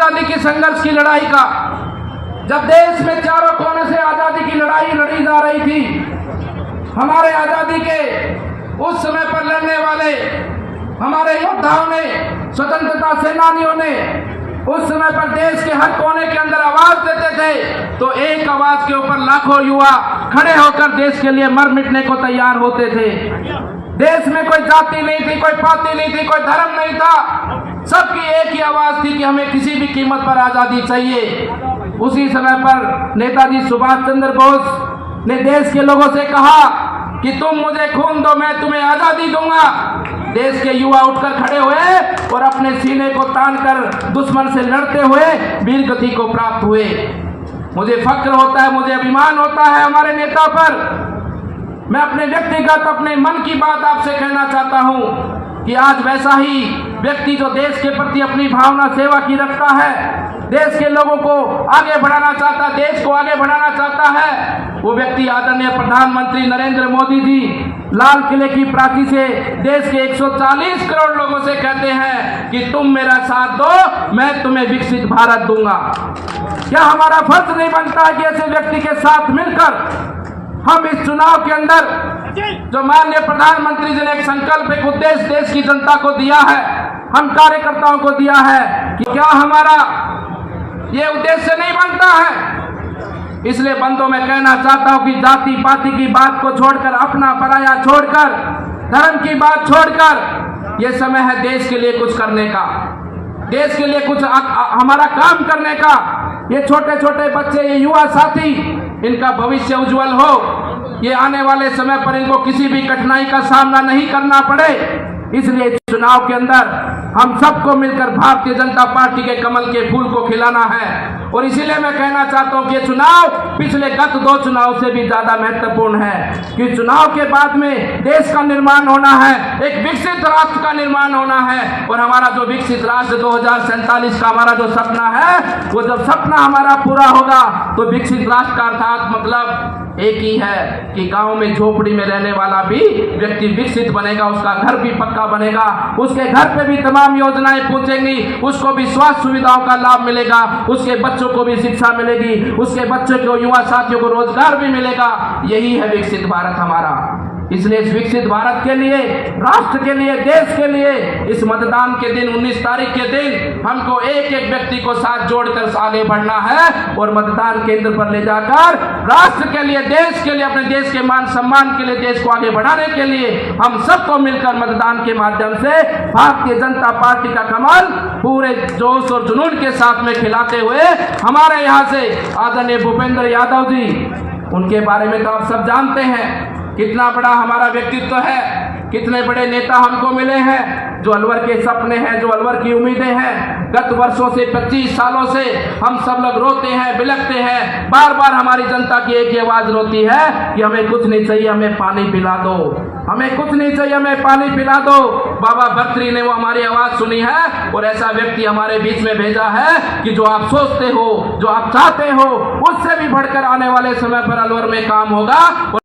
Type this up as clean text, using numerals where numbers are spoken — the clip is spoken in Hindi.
आजादी की संघर्ष की लड़ाई का, जब देश में चारों कोने से आजादी की लड़ाई लड़ी जा रही थी, हमारे आजादी के उस समय पर लड़ने वाले हमारे योद्धाओं ने, स्वतंत्रता सेनानियों ने उस समय पर देश के हर कोने के अंदर आवाज देते थे, तो एक आवाज के ऊपर लाखों युवा खड़े होकर देश के लिए मर मिटने को तैयार होते थे। देश में कोई जाति नहीं थी, कोई पाति नहीं थी, कोई धर्म नहीं था, सबकी एक ही आवाज थी कि हमें किसी भी कीमत पर आजादी चाहिए। उसी समय पर नेताजी सुभाष चंद्र बोस ने देश के लोगों से कहा कि तुम मुझे खून दो, मैं तुम्हें आजादी दूंगा। देश के युवा उठकर खड़े हुए और अपने सीने को तानकर दुश्मन से लड़ते हुए वीर गति को प्राप्त हुए। मुझे फक्र होता है, मुझे अभिमान होता है हमारे नेता पर। मैं अपने व्यक्तिगत अपने मन की बात आपसे कहना चाहता हूं कि आज वैसा ही व्यक्ति जो देश के प्रति अपनी भावना सेवा की रखता है, देश के लोगों को आगे बढ़ाना चाहता है, देश को आगे बढ़ाना चाहता है, वो व्यक्ति आदरणीय प्रधानमंत्री नरेंद्र मोदी जी लाल किले की प्राची से देश के 140 करोड़ लोगों से कहते हैं कि तुम मेरा साथ दो, मैं तुम्हें विकसित भारत दूंगा। क्या हमारा फर्ज नहीं बनता है कि ऐसे व्यक्ति के साथ मिलकर हम इस चुनाव के अंदर जो माननीय प्रधानमंत्री जी ने एक संकल्प, एक उद्देश्य देश की जनता को दिया है, हम कार्यकर्ताओं को दिया है, कि क्या हमारा ये उद्देश्य नहीं बनता है? इसलिए बंधुओं मैं कहना चाहता हूं कि जाति पाति की बात को छोड़कर, अपना पराया छोड़कर, धर्म की बात छोड़कर, ये समय है देश के लिए कुछ करने का, देश के लिए कुछ हमारा काम करने का। ये छोटे छोटे बच्चे, ये युवा साथी, इनका भविष्य उज्जवल हो, ये आने वाले समय पर इनको किसी भी कठिनाई का सामना नहीं करना पड़े। इसलिए चुनाव के अंदर हम सबको मिलकर भारतीय जनता पार्टी के कमल के फूल को खिलाना है। और इसीलिए मैं कहना चाहता हूं कि ये चुनाव पिछले गत 2 चुनाव से भी ज्यादा महत्वपूर्ण है, कि चुनाव के बाद में देश का निर्माण होना है, एक विकसित राष्ट्र का निर्माण होना है। और हमारा जो विकसित राष्ट्र 2047 का हमारा जो सपना है, वो जब सपना हमारा पूरा होगा तो विकसित राष्ट्र का अर्थात मतलब एक ही है कि गांव में झोपड़ी में रहने वाला भी व्यक्ति विकसित बनेगा, उसका घर भी पक्का बनेगा, उसके घर पे भी तमाम योजनाएं पहुंचेंगी, उसको भी स्वास्थ्य सुविधाओं का लाभ मिलेगा, उसके बच्चों को भी शिक्षा मिलेगी, उसके बच्चों को, युवा साथियों को रोजगार भी मिलेगा। यही है विकसित भारत हमारा। इसलिए इस विकसित भारत के लिए, राष्ट्र के लिए, देश के लिए इस मतदान के दिन 19 तारीख के दिन हमको एक एक व्यक्ति को साथ जोड़कर आगे बढ़ना है और मतदान केंद्र पर ले जाकर राष्ट्र के लिए, देश के लिए, अपने देश के मान सम्मान के लिए, देश को आगे बढ़ाने के लिए हम सबको मिलकर मतदान के माध्यम से भारतीय जनता पार्टी का कमल पूरे जोश और जुनून के साथ में खिलाते हुए, हमारे यहाँ से आदरणीय भूपेंद्र यादव जी, उनके बारे में तो आप सब जानते हैं कितना बड़ा हमारा व्यक्तित्व है, कितने बड़े नेता हमको मिले हैं, जो अलवर के सपने हैं, जो अलवर की उम्मीदें हैं। गत वर्षों से 25 सालों से हम सब लोग रोते हैं, बिलखते हैं, बार बार हमारी जनता की एक ही आवाज रोती है कि हमें कुछ नहीं चाहिए, हमें पानी पिला दो, हमें कुछ नहीं चाहिए, हमें पानी पिला दो। बाबा भर्तृहरि ने वो हमारी आवाज सुनी है और ऐसा व्यक्ति हमारे बीच में भेजा है कि जो आप सोचते हो, जो आप चाहते हो, उससे भी बढ़कर आने वाले समय पर अलवर में काम होगा।